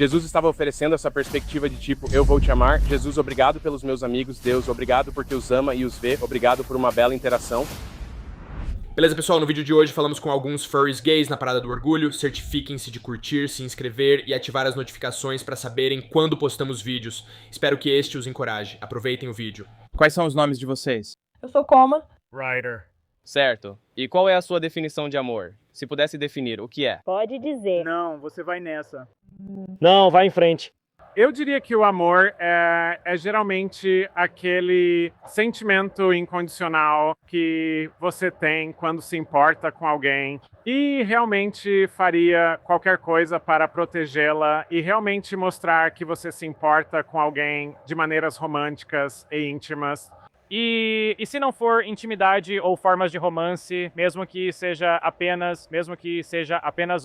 Jesus estava oferecendo essa perspectiva de tipo, eu vou te amar. Jesus, obrigado pelos meus amigos. Deus, obrigado porque os ama e os vê. Obrigado por uma bela interação. Beleza, pessoal? No vídeo de hoje falamos com alguns furries gays na Parada do Orgulho. Certifiquem-se de curtir, se inscrever e ativar as notificações para saberem quando postamos vídeos. Espero que este os encoraje. Aproveitem o vídeo. Quais são os nomes de vocês? Eu sou Coma. Ryder. Certo. E qual é a sua definição de amor? Se pudesse definir, o que é? Pode dizer. Não, você vai nessa. Não, vai em frente. Eu diria que o amor é geralmente aquele sentimento incondicional que você tem quando se importa com alguém e realmente faria qualquer coisa para protegê-la e realmente mostrar que você se importa com alguém de maneiras românticas e íntimas. E se não for intimidade ou formas de romance, mesmo que seja apenas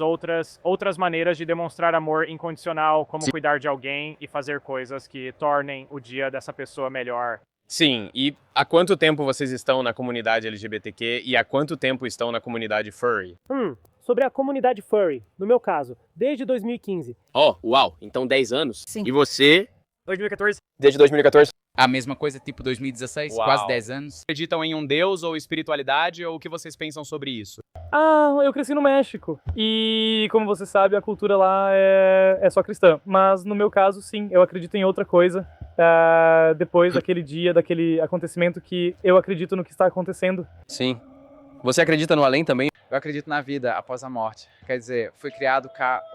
outras maneiras de demonstrar amor incondicional, como cuidar de alguém e fazer coisas que tornem o dia dessa pessoa melhor. Sim, e há quanto tempo vocês estão na comunidade LGBTQ e há quanto tempo estão na comunidade furry? Sobre a comunidade furry, no meu caso, desde 2015. Oh, uau, então 10 anos? Sim. E você? 2014? Desde 2014? A mesma coisa, tipo 2016, Uau. quase 10 anos. Acreditam em um deus ou espiritualidade ou o que vocês pensam sobre isso? Eu cresci no México. E, como você sabe, a cultura lá é só cristã. Mas, no meu caso, sim, eu acredito em outra coisa. Depois daquele dia, daquele acontecimento que eu acredito no que está acontecendo. Sim. Você acredita no além também? Eu acredito na vida após a morte. Quer dizer, fui criado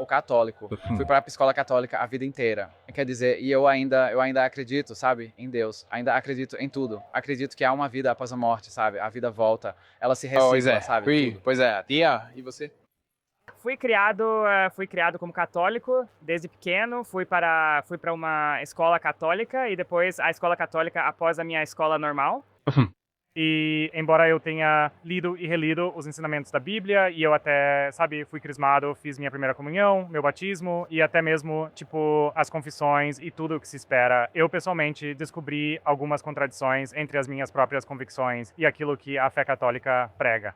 católico. Fui para a escola católica a vida inteira. Quer dizer, e eu ainda acredito, sabe, em Deus. Ainda acredito em tudo. Acredito que há uma vida após a morte, sabe? A vida volta. Ela se recicla, sabe? Pois é. Tia, e você? Fui criado como católico desde pequeno. Fui para uma escola católica e depois a escola católica após a minha escola normal. E embora eu tenha lido e relido os ensinamentos da Bíblia, e eu até, sabe, fui crismado, fiz minha primeira comunhão, meu batismo, e até mesmo, tipo, as confissões e tudo o que se espera, eu pessoalmente descobri algumas contradições entre as minhas próprias convicções e aquilo que a fé católica prega.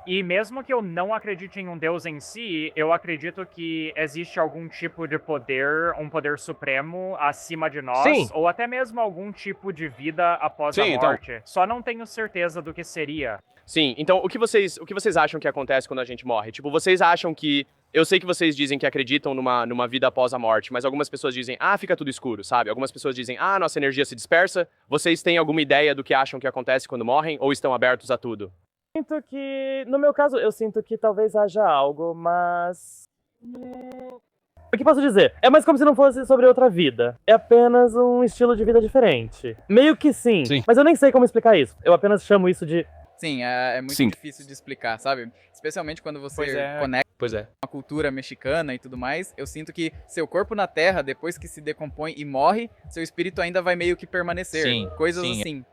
E mesmo que eu não acredite em um Deus em si, eu acredito que existe algum tipo de poder, um poder supremo acima de nós, Sim. ou até mesmo algum tipo de vida após a Sim, então. morte. Só não tenho certeza do que seria. Sim, então o que vocês acham que acontece quando a gente morre? Tipo, vocês acham que... Eu sei que vocês dizem que acreditam numa vida após a morte, mas algumas pessoas dizem, fica tudo escuro, sabe? Algumas pessoas dizem, nossa energia se dispersa. Vocês têm alguma ideia do que acham que acontece quando morrem ou estão abertos a tudo? Sinto que, no meu caso, eu sinto que talvez haja algo, mas... O que posso dizer? É mais como se não fosse sobre outra vida. É apenas um estilo de vida diferente. Meio que sim. Mas eu nem sei como explicar isso. Eu apenas chamo isso de... Sim, é muito difícil de explicar, sabe? Especialmente quando você conecta com a cultura mexicana e tudo mais. Eu sinto que seu corpo na terra, depois que se decompõe e morre, seu espírito ainda vai meio que permanecer. Coisas assim.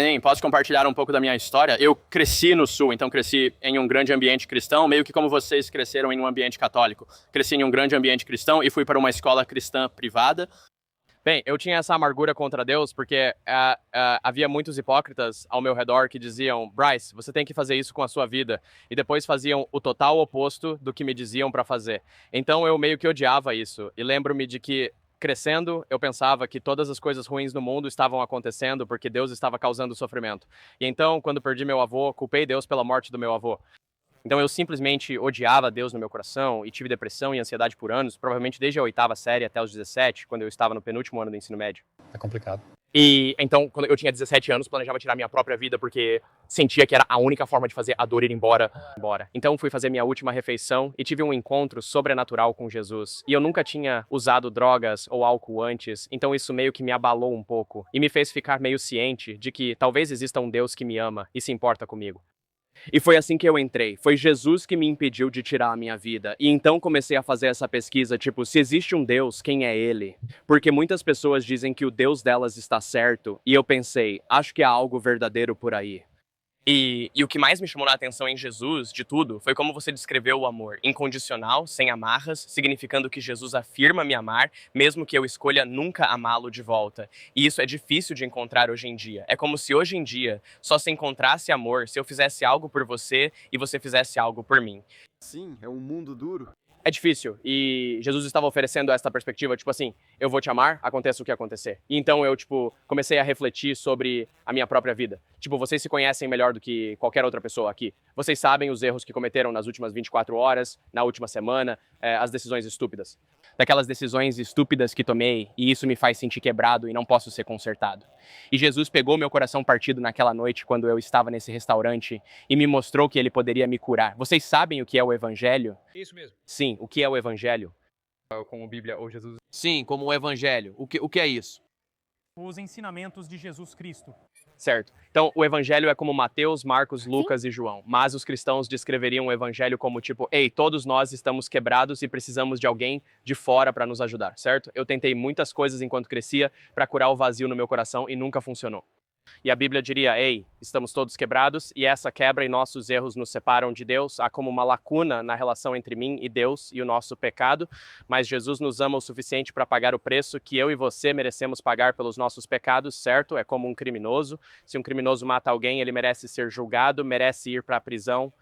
Sim, posso compartilhar um pouco da minha história? Eu cresci no Sul, então cresci em um grande ambiente cristão, meio que como vocês cresceram em um ambiente católico. Cresci em um grande ambiente cristão e fui para uma escola cristã privada. Bem, eu tinha essa amargura contra Deus porque havia muitos hipócritas ao meu redor que diziam, Bryce, você tem que fazer isso com a sua vida. E depois faziam o total oposto do que me diziam para fazer. Então eu meio que odiava isso. E lembro-me de que crescendo, eu pensava que todas as coisas ruins no mundo estavam acontecendo porque Deus estava causando sofrimento. E então, quando perdi meu avô, culpei Deus pela morte do meu avô. Então eu simplesmente odiava Deus no meu coração e tive depressão e ansiedade por anos, provavelmente desde a 8ª série até os 17, quando eu estava no penúltimo ano do ensino médio. É complicado. E então, quando eu tinha 17 anos, planejava tirar minha própria vida porque sentia que era a única forma de fazer a dor ir embora. Então fui fazer minha última refeição e tive um encontro sobrenatural com Jesus. E eu nunca tinha usado drogas ou álcool antes, então isso meio que me abalou um pouco e me fez ficar meio ciente de que talvez exista um Deus que me ama e se importa comigo. E foi assim que eu entrei. Foi Jesus que me impediu de tirar a minha vida. E então comecei a fazer essa pesquisa, tipo, se existe um Deus, quem é ele? Porque muitas pessoas dizem que o Deus delas está certo. E eu pensei, acho que há algo verdadeiro por aí. E o que mais me chamou a atenção em Jesus, de tudo, foi como você descreveu o amor incondicional, sem amarras, significando que Jesus afirma me amar, mesmo que eu escolha nunca amá-lo de volta. E isso é difícil de encontrar hoje em dia. É como se hoje em dia só se encontrasse amor se eu fizesse algo por você e você fizesse algo por mim. Sim, é um mundo duro. É difícil. E Jesus estava oferecendo essa perspectiva, tipo assim, eu vou te amar, aconteça o que acontecer. E então eu, tipo, comecei a refletir sobre a minha própria vida. Tipo, vocês se conhecem melhor do que qualquer outra pessoa aqui. Vocês sabem os erros que cometeram nas últimas 24 horas, na última semana, as decisões estúpidas. Daquelas decisões estúpidas que tomei, e isso me faz sentir quebrado e não posso ser consertado. E Jesus pegou meu coração partido naquela noite quando eu estava nesse restaurante e me mostrou que ele poderia me curar. Vocês sabem o que é o evangelho? Isso mesmo. Sim, o que é o evangelho? Como Bíblia ou Jesus. Sim, como o evangelho. O que é isso? Os ensinamentos de Jesus Cristo. Certo. Então, o evangelho é como Mateus, Marcos, Lucas e João. Mas os cristãos descreveriam o evangelho como tipo, ei, todos nós estamos quebrados e precisamos de alguém de fora para nos ajudar, certo? Eu tentei muitas coisas enquanto crescia para curar o vazio no meu coração e nunca funcionou. E a Bíblia diria, ei, estamos todos quebrados e essa quebra e nossos erros nos separam de Deus. Há como uma lacuna na relação entre mim e Deus e o nosso pecado, mas Jesus nos ama o suficiente para pagar o preço que eu e você merecemos pagar pelos nossos pecados, certo? É como um criminoso. Se um criminoso mata alguém, ele merece ser julgado, merece ir para a prisão.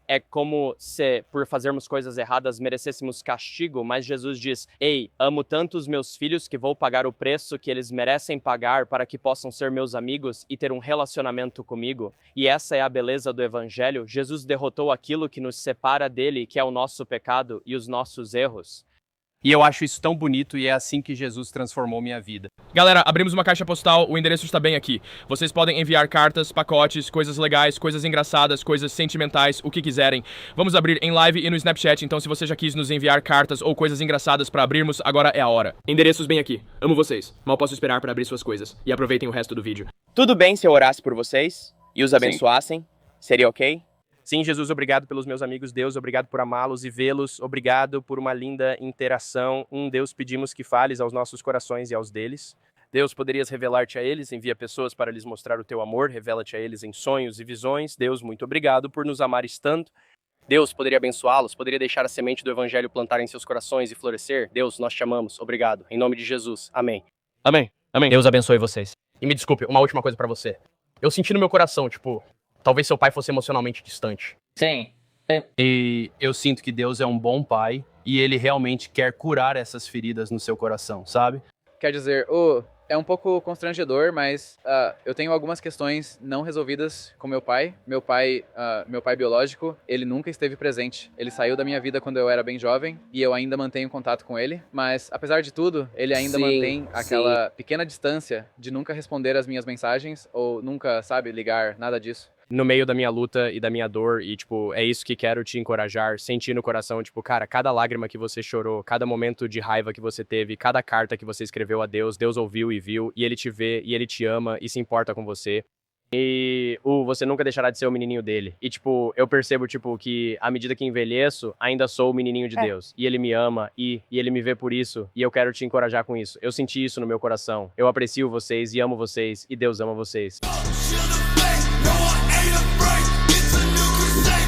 É como se, por fazermos coisas erradas, merecêssemos castigo, mas Jesus diz, ei, amo tanto os meus filhos que vou pagar o preço que eles merecem pagar para que possam ser meus amigos e ter um relacionamento comigo. E essa é a beleza do evangelho. Jesus derrotou aquilo que nos separa dele, que é o nosso pecado e os nossos erros. E eu acho isso tão bonito e é assim que Jesus transformou minha vida. Galera, abrimos uma caixa postal, o endereço está bem aqui. Vocês podem enviar cartas, pacotes, coisas legais, coisas engraçadas, coisas sentimentais, o que quiserem. Vamos abrir em live e no Snapchat, então se você já quis nos enviar cartas ou coisas engraçadas para abrirmos, agora é a hora. Endereços bem aqui. Amo vocês. Mal posso esperar para abrir suas coisas. E aproveitem o resto do vídeo. Tudo bem se eu orasse por vocês e os abençoassem? Seria ok? Sim, Jesus, obrigado pelos meus amigos. Deus, obrigado por amá-los e vê-los. Obrigado por uma linda interação. Deus, pedimos que fales aos nossos corações e aos deles. Deus, poderias revelar-te a eles, envia pessoas para lhes mostrar o teu amor, revela-te a eles em sonhos e visões. Deus, muito obrigado por nos amares tanto. Deus, poderia abençoá-los, poderia deixar a semente do evangelho plantar em seus corações e florescer. Deus, nós te amamos. Obrigado. Em nome de Jesus. Amém. Amém. Amém. Deus abençoe vocês. E me desculpe, uma última coisa pra você. Eu senti no meu coração, tipo, talvez seu pai fosse emocionalmente distante. Sim. E eu sinto que Deus é um bom pai e ele realmente quer curar essas feridas no seu coração, sabe? Quer dizer, é um pouco constrangedor, mas eu tenho algumas questões não resolvidas com meu pai. Meu pai biológico, ele nunca esteve presente. Ele saiu da minha vida quando eu era bem jovem e eu ainda mantenho contato com ele. Mas, apesar de tudo, ele ainda mantém aquela pequena distância de nunca responder as minhas mensagens ou nunca, sabe, ligar, nada disso. No meio da minha luta e da minha dor, e, tipo, é isso que quero te encorajar, sentir no coração, tipo, cara, cada lágrima que você chorou, cada momento de raiva que você teve, cada carta que você escreveu a Deus, Deus ouviu e viu, e ele te vê, e ele te ama, e se importa com você. E você nunca deixará de ser o menininho dele. E, tipo, eu percebo, tipo, que à medida que envelheço, ainda sou o menininho de Deus. E ele me ama, e ele me vê por isso, e eu quero te encorajar com isso. Eu senti isso no meu coração. Eu aprecio vocês e amo vocês, e Deus ama vocês. No, I ain't afraid. It's a new crusade.